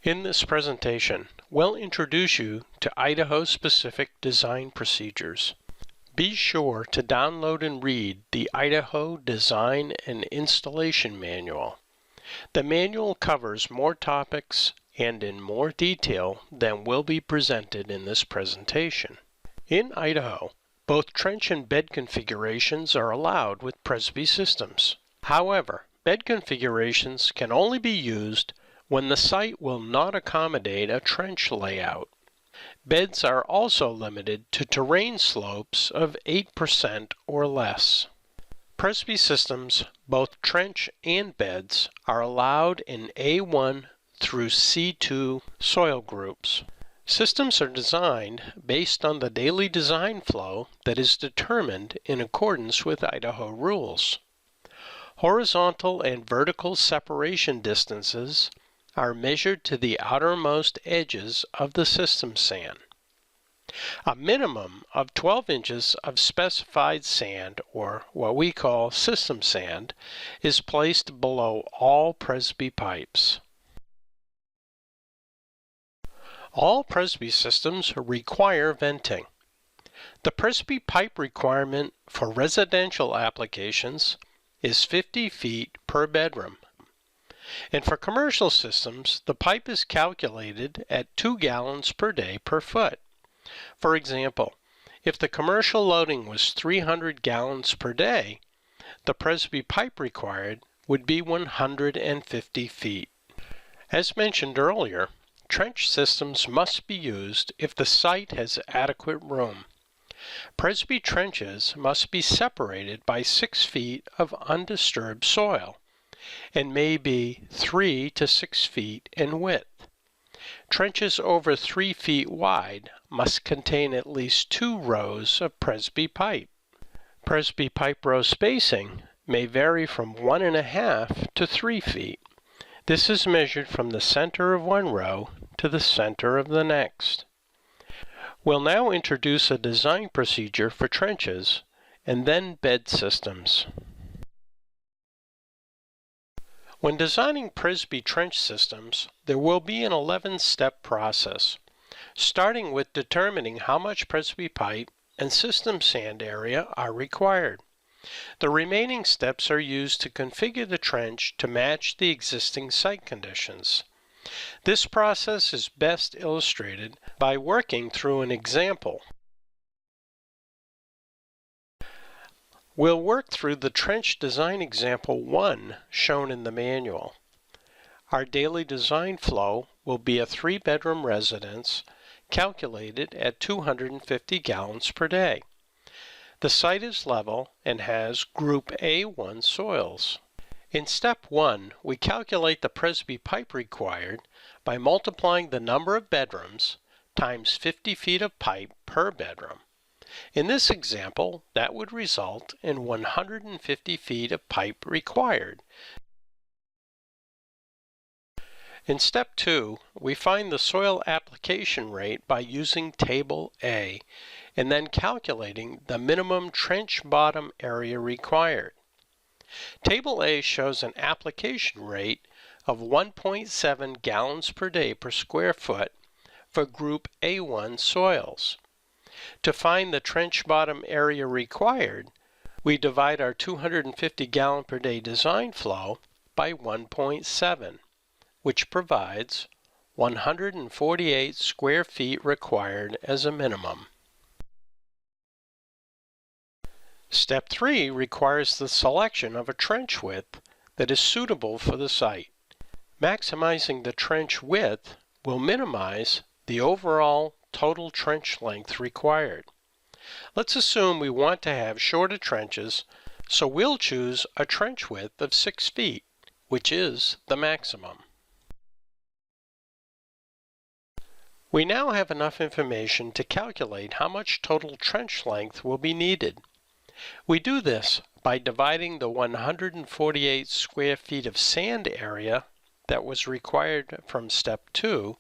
In this presentation, we'll introduce you to Idaho-specific design procedures. Be sure to download and read the Idaho Design and Installation Manual. The manual covers more topics and in more detail than will be presented in this presentation. In Idaho, both trench and bed configurations are allowed with Presby systems. However, bed configurations can only be used when the site will not accommodate a trench layout. Beds are also limited to terrain slopes of 8% or less. Presby systems, both trench and beds, are allowed in A1 through C2 soil groups. Systems are designed based on the daily design flow that is determined in accordance with Idaho rules. Horizontal and vertical separation distances are measured to the outermost edges of the system sand. A minimum of 12 inches of specified sand, or what we call system sand, is placed below all Presby pipes. All Presby systems require venting. The Presby pipe requirement for residential applications is 50 feet per bedroom. And for commercial systems, the pipe is calculated at 2 gallons per day per foot. For example, if the commercial loading was 300 gallons per day, the Presby pipe required would be 150 feet. As mentioned earlier, trench systems must be used if the site has adequate room. Presby trenches must be separated by 6 feet of undisturbed soil and may be 3 to 6 feet in width. Trenches over 3 feet wide must contain at least 2 rows of Presby pipe. Presby pipe row spacing may vary from 1.5 to 3 feet. This is measured from the center of one row to the center of the next. We'll now introduce a design procedure for trenches and then bed systems. When designing Presby trench systems, there will be an 11-step process, starting with determining how much Presby pipe and system sand area are required. The remaining steps are used to configure the trench to match the existing site conditions. This process is best illustrated by working through an example. We'll work through the trench design example 1 shown in the manual. Our daily design flow will be a 3-bedroom residence calculated at 250 gallons per day. The site is level and has Group A1 soils. In step 1, we calculate the Presby pipe required by multiplying the number of bedrooms times 50 feet of pipe per bedroom. In this example, that would result in 150 feet of pipe required. In step 2, we find the soil application rate by using Table A and then calculating the minimum trench bottom area required. Table A shows an application rate of 1.7 gallons per day per square foot for Group A1 soils. To find the trench bottom area required, we divide our 250 gallon per day design flow by 1.7, which provides 148 square feet required as a minimum. Step 3 requires the selection of a trench width that is suitable for the site. Maximizing the trench width will minimize the overall total trench length required. Let's assume we want to have shorter trenches, so we'll choose a trench width of 6 feet, which is the maximum. We now have enough information to calculate how much total trench length will be needed. We do this by dividing the 148 square feet of sand area that was required from step 2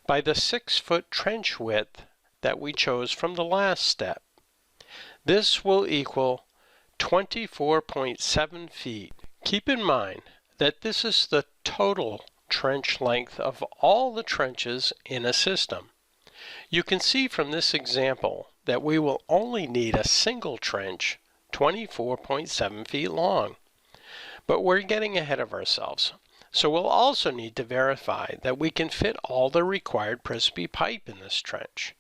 by the 6-foot trench width that we chose from the last step. This will equal 24.7 feet. Keep in mind that this is the total trench length of all the trenches in a system. You can see from this example that we will only need a single trench 24.7 feet long. But we're getting ahead of ourselves. So we'll also need to verify that we can fit all the required Presby pipe in this trench.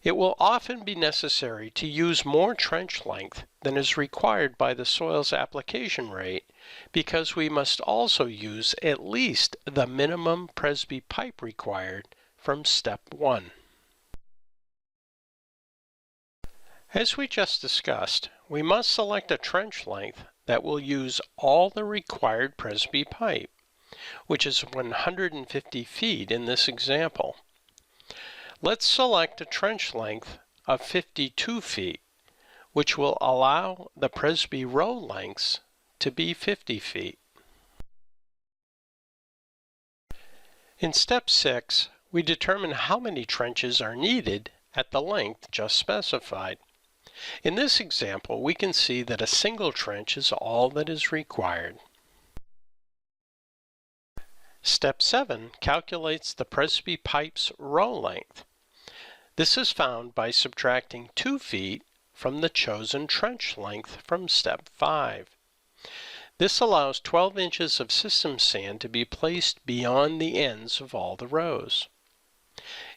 It will often be necessary to use more trench length than is required by the soil's application rate because we must also use at least the minimum Presby pipe required from step 1. As we just discussed, we must select a trench length that will use all the required Presby pipe, which is 150 feet in this example. Let's select a trench length of 52 feet, which will allow the Presby row lengths to be 50 feet. In step 6, we determine how many trenches are needed at the length just specified. In this example, we can see that a single trench is all that is required. Step 7 calculates the Presby pipe's row length. This is found by subtracting 2 feet from the chosen trench length from step 5. This allows 12 inches of system sand to be placed beyond the ends of all the rows.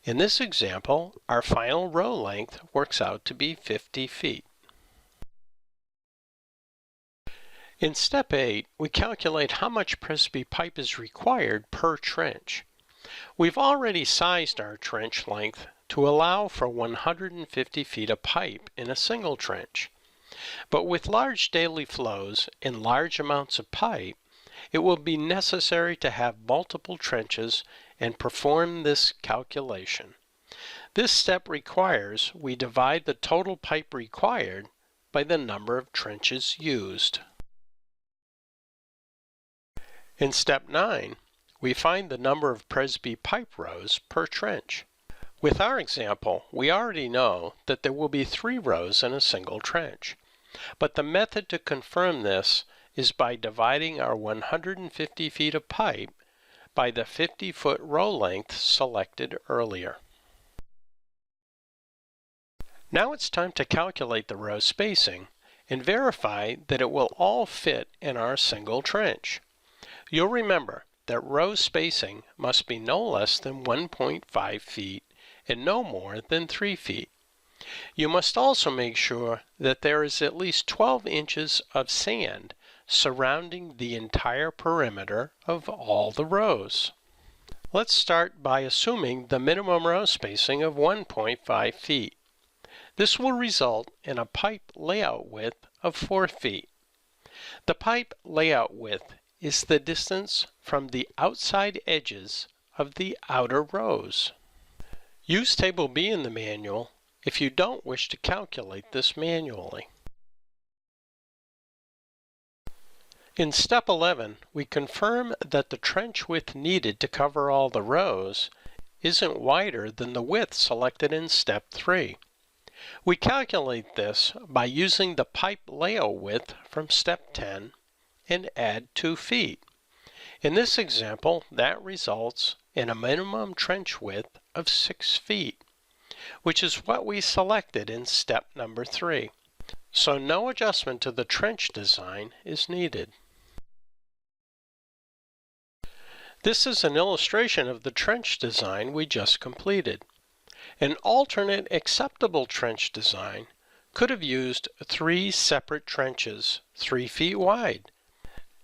In this example, our final row length works out to be 50 feet. In step 8, we calculate how much Presby pipe is required per trench. We've already sized our trench length to allow for 150 feet of pipe in a single trench. But with large daily flows and large amounts of pipe, it will be necessary to have multiple trenches and perform this calculation. This step requires we divide the total pipe required by the number of trenches used. In step 9, we find the number of Presby pipe rows per trench. With our example, we already know that there will be 3 rows in a single trench. But the method to confirm this is by dividing our 150 feet of pipe by the 50-foot row length selected earlier. Now it's time to calculate the row spacing and verify that it will all fit in our single trench. You'll remember that row spacing must be no less than 1.5 feet and no more than 3 feet. You must also make sure that there is at least 12 inches of sand surrounding the entire perimeter of all the rows. Let's start by assuming the minimum row spacing of 1.5 feet. This will result in a pipe layout width of 4 feet. The pipe layout width is the distance from the outside edges of the outer rows. Use Table B in the manual if you don't wish to calculate this manually. In step 11, we confirm that the trench width needed to cover all the rows isn't wider than the width selected in step 3. We calculate this by using the pipe layout width from step 10 and add 2 feet. In this example, that results in a minimum trench width of 6 feet, which is what we selected in step number 3. So no adjustment to the trench design is needed. This is an illustration of the trench design we just completed. An alternate acceptable trench design could have used 3 separate trenches 3 feet wide.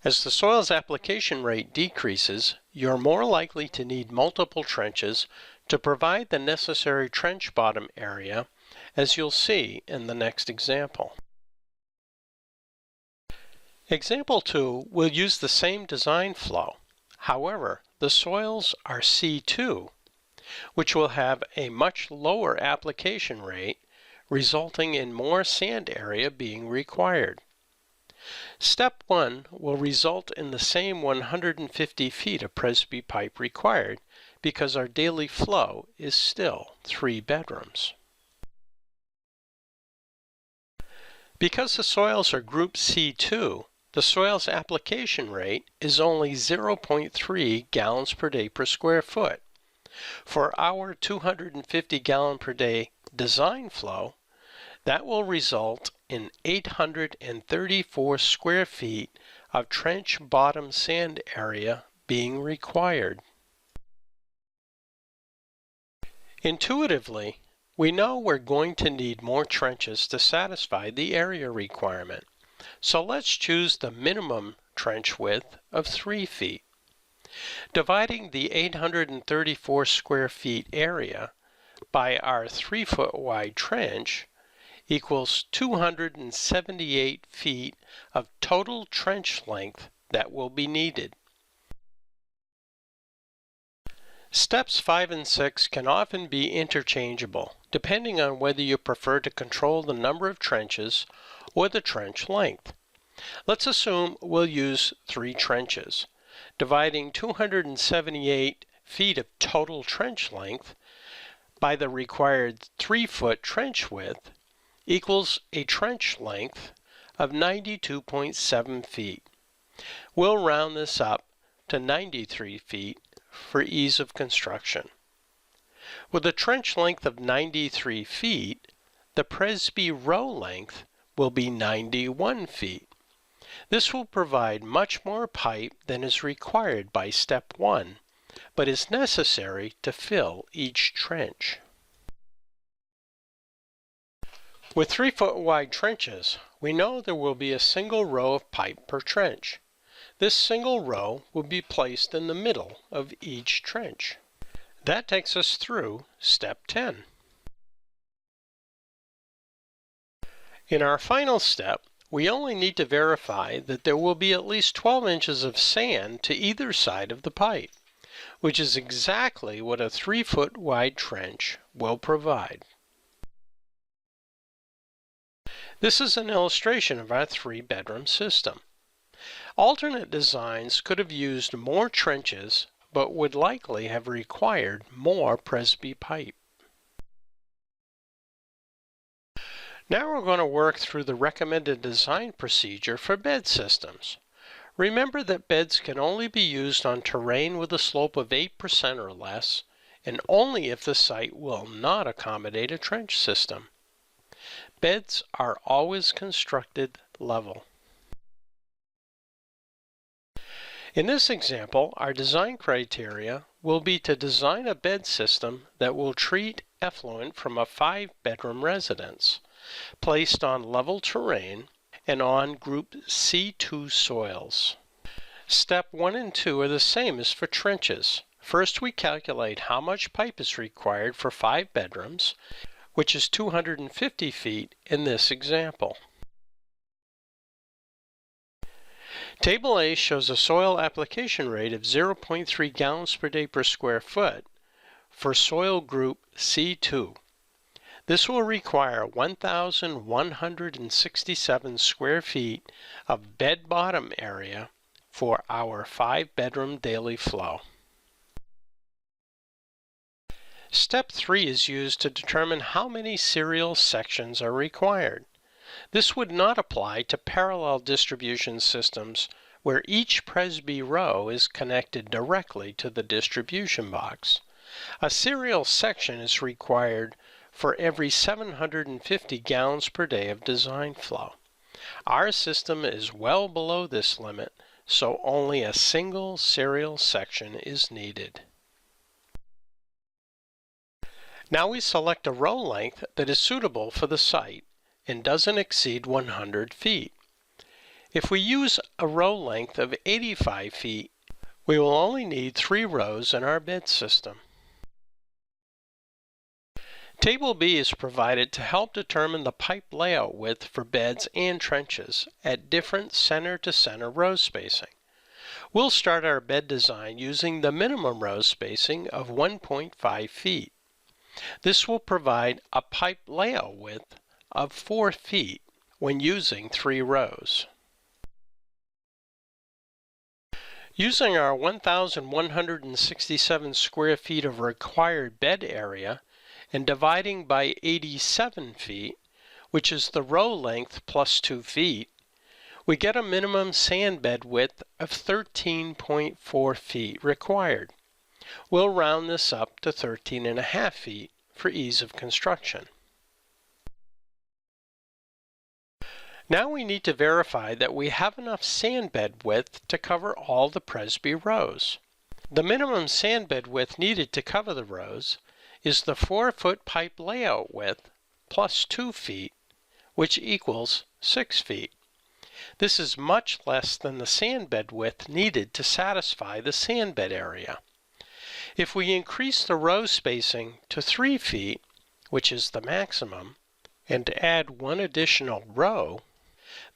As the soil's application rate decreases, you're more likely to need multiple trenches to provide the necessary trench bottom area, as you'll see in the next example. Example 2 will use the same design flow. However, the soils are C2, which will have a much lower application rate, resulting in more sand area being required. Step 1 will result in the same 150 feet of Presby pipe required because our daily flow is still 3 bedrooms. Because the soils are group C2, the soil's application rate is only 0.3 gallons per day per square foot. For our 250 gallon per day design flow, that will result in 834 square feet of trench bottom sand area being required. Intuitively, we know we're going to need more trenches to satisfy the area requirement. So let's choose the minimum trench width of 3 feet. Dividing the 834 square feet area by our 3-foot wide trench equals 278 feet of total trench length that will be needed. Steps 5 and 6 can often be interchangeable, depending on whether you prefer to control the number of trenches or the trench length. Let's assume we'll use 3 trenches. Dividing 278 feet of total trench length by the required 3-foot trench width equals a trench length of 92.7 feet. We'll round this up to 93 feet for ease of construction. With a trench length of 93 feet, the Presby row length will be 91 feet. This will provide much more pipe than is required by step 1, but is necessary to fill each trench. With 3-foot wide trenches, we know there will be a single row of pipe per trench. This single row will be placed in the middle of each trench. That takes us through step 10. In our final step, we only need to verify that there will be at least 12 inches of sand to either side of the pipe, which is exactly what a 3-foot wide trench will provide. This is an illustration of our 3-bedroom system. Alternate designs could have used more trenches, but would likely have required more Presby pipe. Now we're going to work through the recommended design procedure for bed systems. Remember that beds can only be used on terrain with a slope of 8% or less, and only if the site will not accommodate a trench system. Beds are always constructed level. In this example, our design criteria will be to design a bed system that will treat effluent from a 5-bedroom residence, placed on level terrain and on Group C2 soils. Step 1 and 2 are the same as for trenches. First, we calculate how much pipe is required for 5 bedrooms, which is 250 feet in this example. Table A shows a soil application rate of 0.3 gallons per day per square foot for soil group C2. This will require 1,167 square feet of bed bottom area for our 5-bedroom daily flow. Step 3 is used to determine how many serial sections are required. This would not apply to parallel distribution systems where each Presby row is connected directly to the distribution box. A serial section is required for every 750 gallons per day of design flow. Our system is well below this limit, so only a single serial section is needed. Now we select a row length that is suitable for the site and doesn't exceed 100 feet. If we use a row length of 85 feet, we will only need 3 rows in our bed system. Table B is provided to help determine the pipe layout width for beds and trenches at different center-to-center row spacing. We'll start our bed design using the minimum row spacing of 1.5 feet. This will provide a pipe layout width of 4 feet when using 3 rows. Using our 1,167 square feet of required bed area and dividing by 87 feet, which is the row length plus 2 feet, We get a minimum sand bed width of 13.4 feet required. We'll round this up to 13.5 feet for ease of construction. Now we need to verify that we have enough sand bed width to cover all the Presby rows. The minimum sand bed width needed to cover the rows is the 4-foot pipe layout width plus 2 feet, which equals 6 feet. This is much less than the sand bed width needed to satisfy the sand bed area. If we increase the row spacing to 3 feet, which is the maximum, and add one additional row,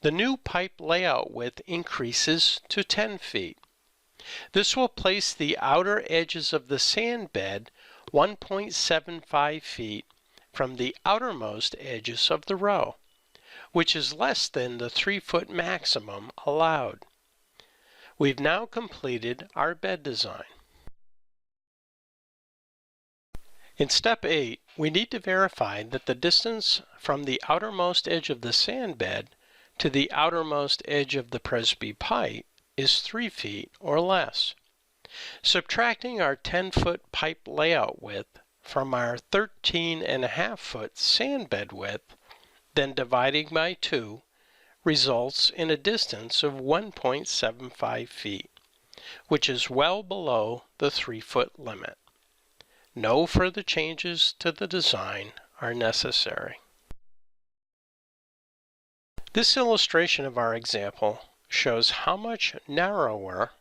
the new pipe layout width increases to 10 feet. This will place the outer edges of the sand bed 1.75 feet from the outermost edges of the row, which is less than the 3-foot maximum allowed. We've now completed our bed design. In step 8, we need to verify that the distance from the outermost edge of the sand bed to the outermost edge of the Presby pipe is 3 feet or less. Subtracting our 10-foot pipe layout width from our 13.5-foot sand bed width, then dividing by 2, results in a distance of 1.75 feet, which is well below the 3-foot limit. No further changes to the design are necessary. This illustration of our example shows how much narrower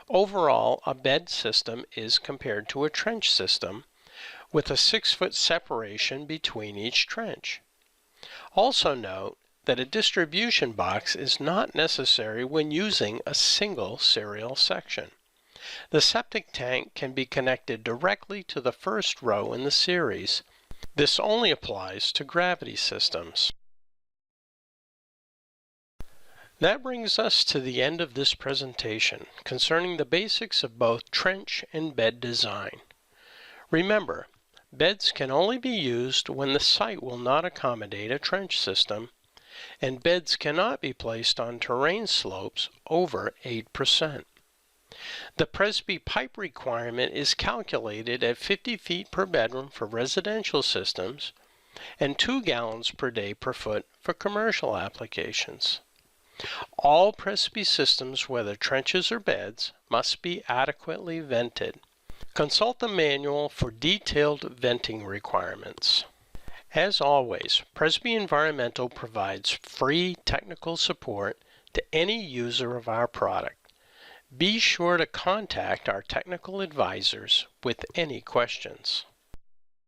overall a bed system is compared to a trench system, with a 6-foot separation between each trench. Also note that a distribution box is not necessary when using a single serial section. The septic tank can be connected directly to the first row in the series. This only applies to gravity systems. That brings us to the end of this presentation concerning the basics of both trench and bed design. Remember, beds can only be used when the site will not accommodate a trench system, and beds cannot be placed on terrain slopes over 8%. The Presby pipe requirement is calculated at 50 feet per bedroom for residential systems and 2 gallons per day per foot for commercial applications. All Presby systems, whether trenches or beds, must be adequately vented. Consult the manual for detailed venting requirements. As always, Presby Environmental provides free technical support to any user of our product. Be sure to contact our technical advisors with any questions.